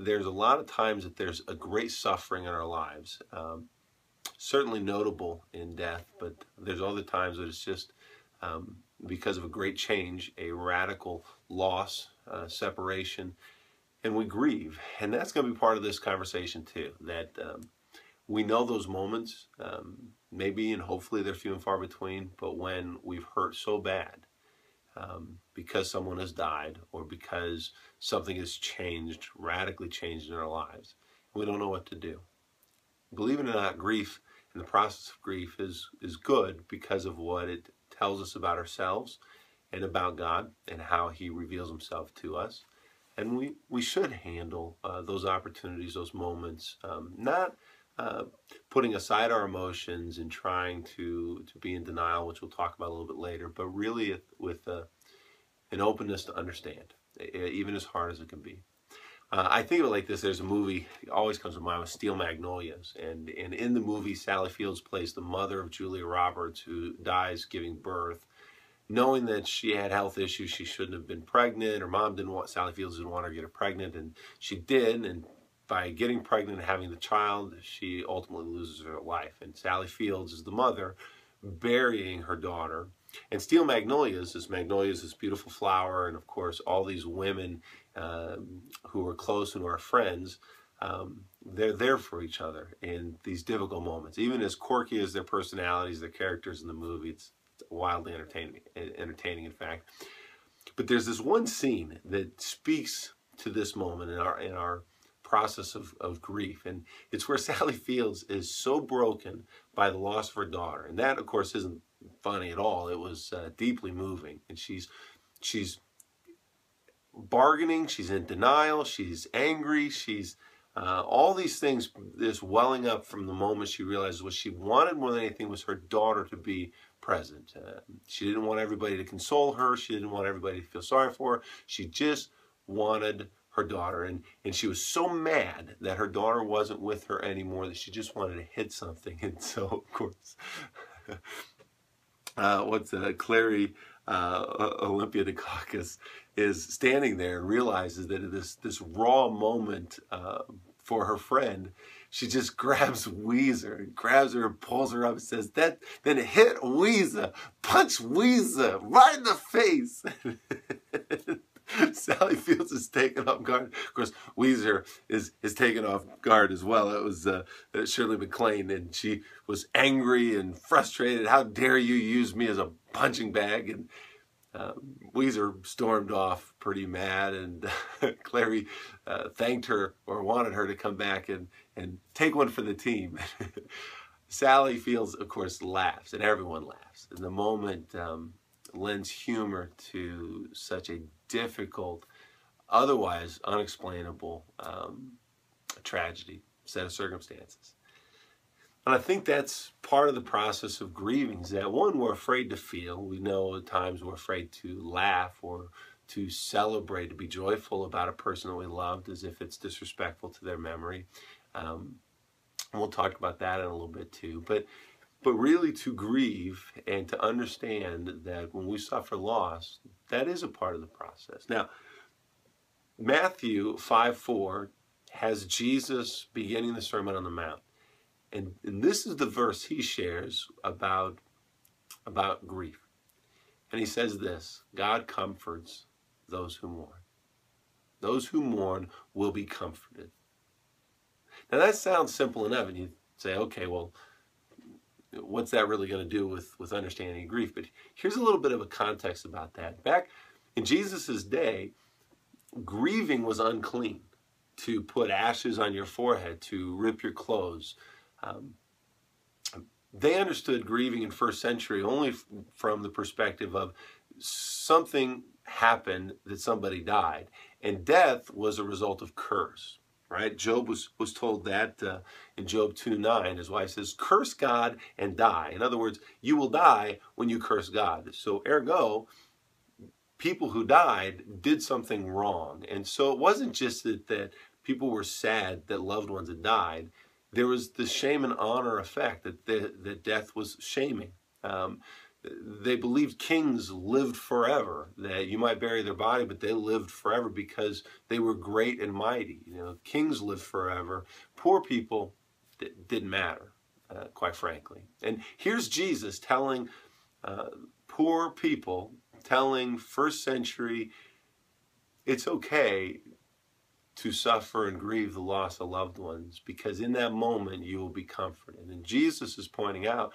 there's a lot of times that there's a great suffering in our lives, certainly notable in death, but there's other times that it's just because of a great change, a radical loss, separation, and we grieve. And that's going to be part of this conversation too, that we know those moments, maybe and hopefully they're few and far between, but when we've hurt so bad because someone has died or because something has changed, radically changed in our lives, we don't know what to do. Believe it or not, grief and the process of grief is good because of what it tells us about ourselves and about God and how He reveals Himself to us. And we should handle those opportunities, those moments, not putting aside our emotions and trying to be in denial, which we'll talk about a little bit later, but really with an openness to understand, even as hard as it can be. I think of it like this. There's a movie, it always comes to mind, with Steel Magnolias. And in the movie, Sally Fields plays the mother of Julia Roberts, who dies giving birth, knowing that she had health issues. She shouldn't have been pregnant. Her mom Sally Fields didn't want her to get her pregnant, and she did. And by getting pregnant and having the child, she ultimately loses her life. And Sally Fields is the mother burying her daughter. And Steel Magnolias is this beautiful flower, and of course all these women who are close and who are friends, they're there for each other in these difficult moments. Even as quirky as their personalities, their characters in the movie, it's wildly entertaining in fact. But there's this one scene that speaks to this moment in our process of grief, and it's where Sally Fields is so broken by the loss of her daughter. And that, of course, isn't funny at all. It was deeply moving, and she's bargaining, she's in denial, she's angry, she's all these things, this welling up from the moment she realizes what she wanted more than anything was her daughter to be present. She didn't want everybody to console her. She didn't want everybody to feel sorry for her. She just wanted her daughter, and she was so mad that her daughter wasn't with her anymore that she just wanted to hit something. And so, of course, Clary Olympia Dukakis is standing there and realizes that this raw moment for her friend, she just grabs Weezer, grabs her and pulls her up and says, then hit Weezer, punch Weezer right in the face. Sally Fields is taken off guard. Of course, Weezer is taken off guard as well. It was Shirley MacLaine, and she was angry and frustrated. How dare you use me as a punching bag? And Weezer stormed off pretty mad, and Clary thanked her or wanted her to come back and take one for the team. Sally Fields, of course, laughs, and everyone laughs. And the moment lends humor to such a difficult, otherwise unexplainable tragedy, set of circumstances. And I think that's part of the process of grieving, is that one, we're afraid to feel. We know at times we're afraid to laugh or to celebrate, to be joyful about a person that we loved, as if it's disrespectful to their memory. And we'll talk about that in a little bit too. But really to grieve and to understand that when we suffer loss, that is a part of the process. Now, Matthew 5:4 has Jesus beginning the Sermon on the Mount. And this is the verse he shares about grief. And he says this: God comforts those who mourn. Those who mourn will be comforted. Now that sounds simple enough, and you say, okay, well, what's that really going to do with understanding grief? But here's a little bit of a context about that. Back in Jesus' day, grieving was unclean. To put ashes on your forehead, to rip your clothes. They understood grieving in first century only from the perspective of something happened, that somebody died, and death was a result of curse. Right? Job was told that in Job 2:9. His wife says, curse God and die. In other words, you will die when you curse God. So ergo, people who died did something wrong. And so it wasn't just that people were sad that loved ones had died. There was the shame and honor effect that death was shaming. they believed kings lived forever, that you might bury their body, but they lived forever because they were great and mighty. You know, kings lived forever. Poor people didn't matter, quite frankly. And here's Jesus telling poor people, telling first century, it's okay to suffer and grieve the loss of loved ones, because in that moment you will be comforted. And Jesus is pointing out,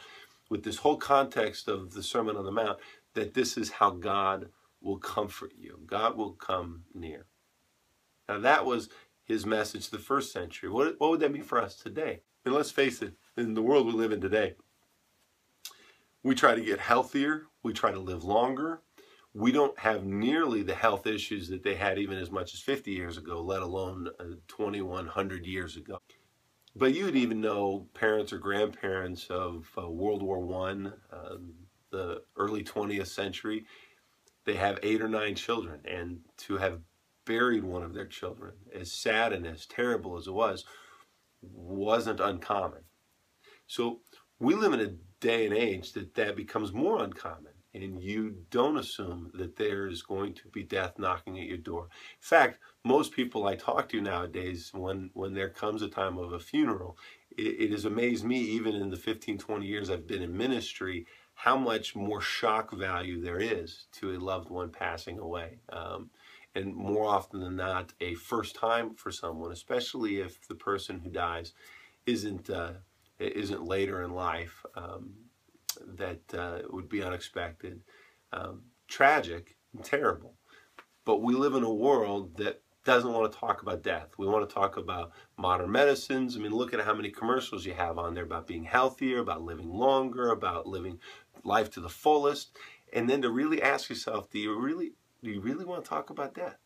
with this whole context of the Sermon on the Mount, that this is how God will comfort you. God will come near. Now that was his message the first century. What would that mean for us today? And let's face it, in the world we live in today, we try to get healthier, we try to live longer. We don't have nearly the health issues that they had even as much as 50 years ago, let alone 2,100 years ago. But you'd even know parents or grandparents of World War I, the early 20th century, they have 8 or 9 children, and to have buried one of their children, as sad and as terrible as it was, wasn't uncommon. So we live in a day and age that becomes more uncommon, and you don't assume that there's going to be death knocking at your door. In fact, most people I talk to nowadays, when there comes a time of a funeral, it has amazed me, even in the 15, 20 years I've been in ministry, how much more shock value there is to a loved one passing away. And more often than not, a first time for someone, especially if the person who dies isn't later in life, that would be unexpected, tragic, and terrible. But we live in a world that doesn't want to talk about death. We want to talk about modern medicines. I mean, look at how many commercials you have on there about being healthier, about living longer, about living life to the fullest. And then to really ask yourself, do you really want to talk about death?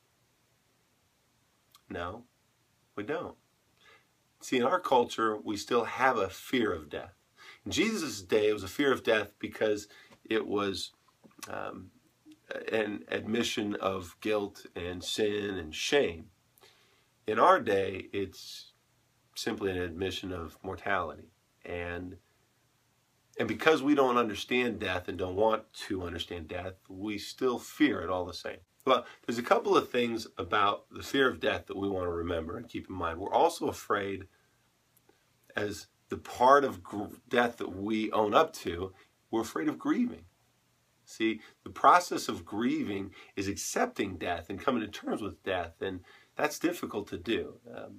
No, we don't. See, in our culture, we still have a fear of death. In Jesus' day, it was a fear of death because it was an admission of guilt and sin and shame. In our day, it's simply an admission of mortality. And because we don't understand death and don't want to understand death, we still fear it all the same. Well, there's a couple of things about the fear of death that we want to remember and keep in mind. We're also afraid, as the part of death that we own up to, we're afraid of grieving. See, the process of grieving is accepting death and coming to terms with death, and that's difficult to do.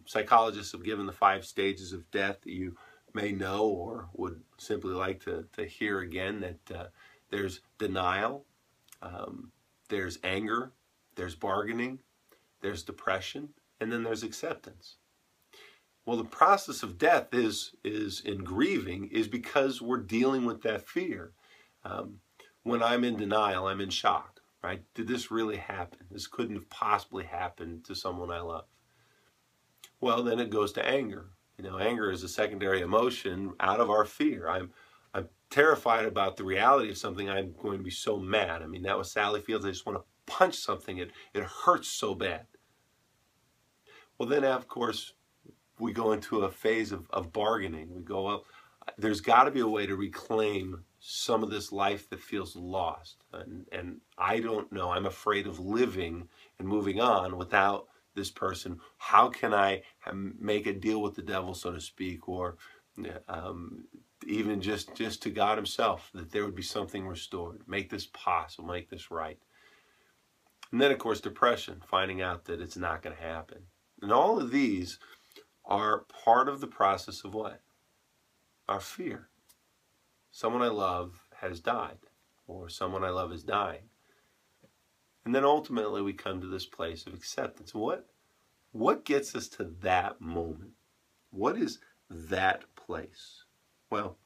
Psychologists have given the 5 stages of death that you may know or would simply like to hear again, that there's denial, there's anger, there's bargaining, there's depression, and then there's acceptance. Well, the process of death is in grieving is because we're dealing with that fear. When I'm in denial, I'm in shock, right? Did this really happen? This couldn't have possibly happened to someone I love. Well, then it goes to anger. You know, anger is a secondary emotion out of our fear. I'm terrified about the reality of something. I'm going to be so mad. I mean, that was Sally Fields. I just want to punch something. It hurts so bad. Well, then, of course, we go into a phase of bargaining. We go, well, there's got to be a way to reclaim some of this life that feels lost. And I don't know. I'm afraid of living and moving on without this person. How can I make a deal with the devil, so to speak, or even just to God himself, that there would be something restored. Make this possible, make this right. And then, of course, depression, finding out that it's not going to happen. And all of these are part of the process of what? Our fear. Someone I love has died, or someone I love is dying. And then ultimately we come to this place of acceptance. What gets us to that moment? What is that place? Well,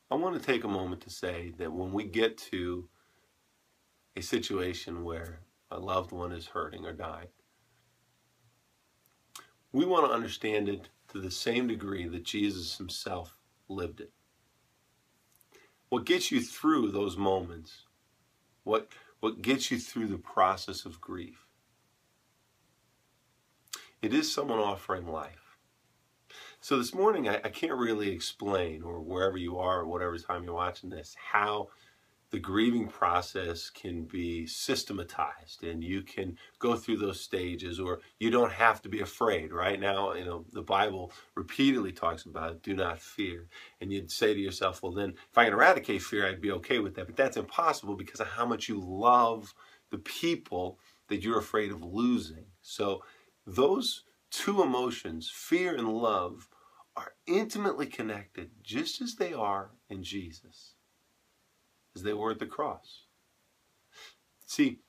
I want to take a moment to say that when we get to a situation where a loved one is hurting or dying, we want to understand it to the same degree that Jesus himself lived it. What gets you through those moments, what gets you through the process of grief, it is someone offering life. So this morning, I can't really explain, or wherever you are, or whatever time you're watching this, how the grieving process can be systematized, and you can go through those stages, or you don't have to be afraid. Right now, the Bible repeatedly talks about do not fear. And you'd say to yourself, well, then if I can eradicate fear, I'd be okay with that. But that's impossible because of how much you love the people that you're afraid of losing. So those two emotions, fear and love, are intimately connected, just as they are in Jesus, as they were at the cross. See,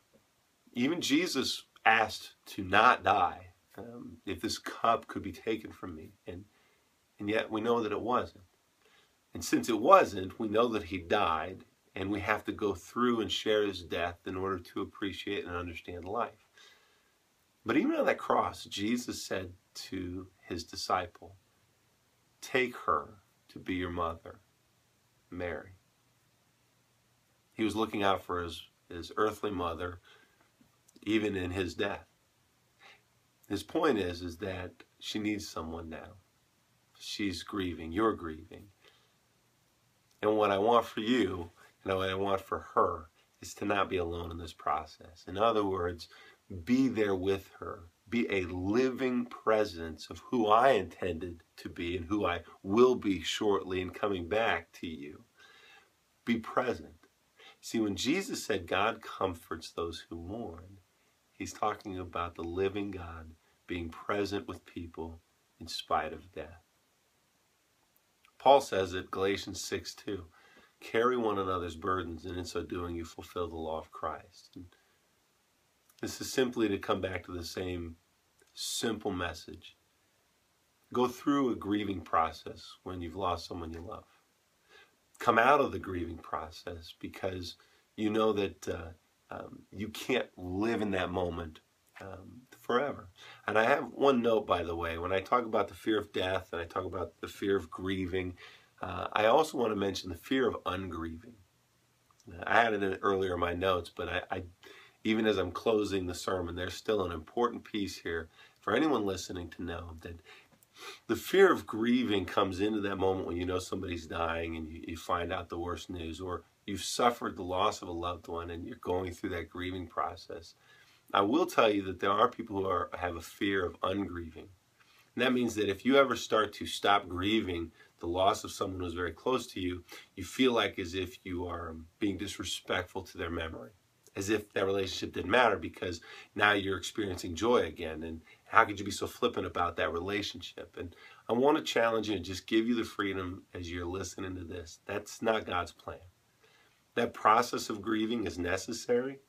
even Jesus asked to not die, if this cup could be taken from me, and yet we know that it wasn't. And since it wasn't, we know that he died, and we have to go through and share his death in order to appreciate and understand life. But even on that cross, Jesus said to his disciple, take her to be your mother, Mary. He was looking out for his earthly mother, even in his death. His point is that she needs someone now. She's grieving, you're grieving. And what I want for you, and what I want for her, is to not be alone in this process. In other words, be there with her. Be a living presence of who I intended to be and who I will be shortly in coming back to you. Be present. See, when Jesus said God comforts those who mourn, he's talking about the living God being present with people in spite of death. Paul says it, Galatians 6:2, carry one another's burdens, and in so doing you fulfill the law of Christ. And this is simply to come back to the same simple message. Go through a grieving process when you've lost someone you love. Come out of the grieving process because you know that you can't live in that moment forever. And I have one note, by the way. When I talk about the fear of death and I talk about the fear of grieving, I also want to mention the fear of ungrieving. I had it earlier in my notes, but I even as I'm closing the sermon, there's still an important piece here for anyone listening to know that the fear of grieving comes into that moment when you know somebody's dying and you find out the worst news, or you've suffered the loss of a loved one and you're going through that grieving process. I will tell you that there are people who have a fear of ungrieving. And that means that if you ever start to stop grieving the loss of someone who's very close to you, you feel like as if you are being disrespectful to their memory, as if that relationship didn't matter because now you're experiencing joy again. And how could you be so flippant about that relationship? And I want to challenge you and just give you the freedom as you're listening to this. That's not God's plan. That process of grieving is necessary,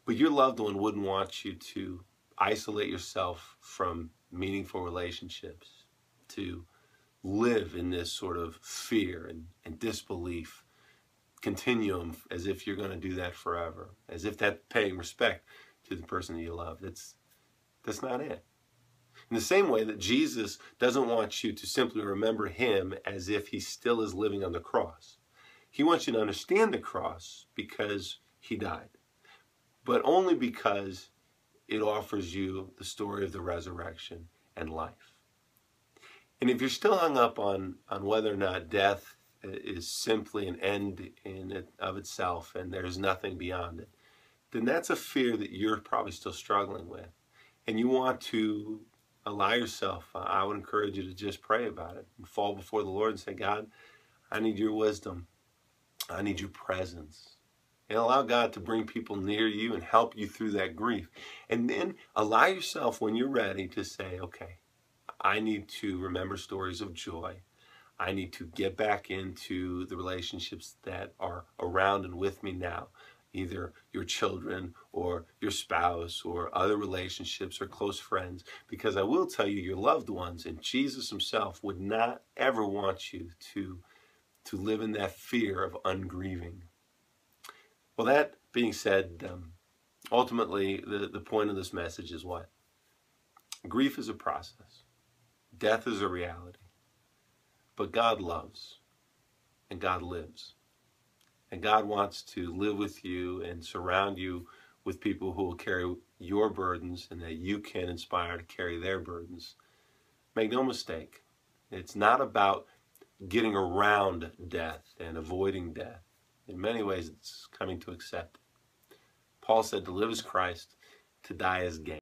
but your loved one wouldn't want you to isolate yourself from meaningful relationships, to live in this sort of fear and disbelief continuum as if you're going to do that forever, as if that's paying respect to the person that you love. That's not it. In the same way that Jesus doesn't want you to simply remember him as if he still is living on the cross. He wants you to understand the cross because he died, but only because it offers you the story of the resurrection and life. And if you're still hung up on whether or not death is simply an end in it of itself and there's nothing beyond it, then that's a fear that you're probably still struggling with. And you want to allow yourself, I would encourage you to just pray about it and fall before the Lord and say, God, I need your wisdom. I need your presence. And allow God to bring people near you and help you through that grief. And then allow yourself, when you're ready, to say, okay, I need to remember stories of joy. I need to get back into the relationships that are around and with me now, either your children or your spouse or other relationships or close friends, because I will tell you, your loved ones and Jesus himself would not ever want you to live in that fear of ungrieving. Well, that being said, ultimately the point of this message is what? Grief is a process. Death is a reality. But God loves, and God lives. And God wants to live with you and surround you with people who will carry your burdens and that you can inspire to carry their burdens. Make no mistake, it's not about getting around death and avoiding death. In many ways, it's coming to accept it. Paul said to live is Christ, to die is gain.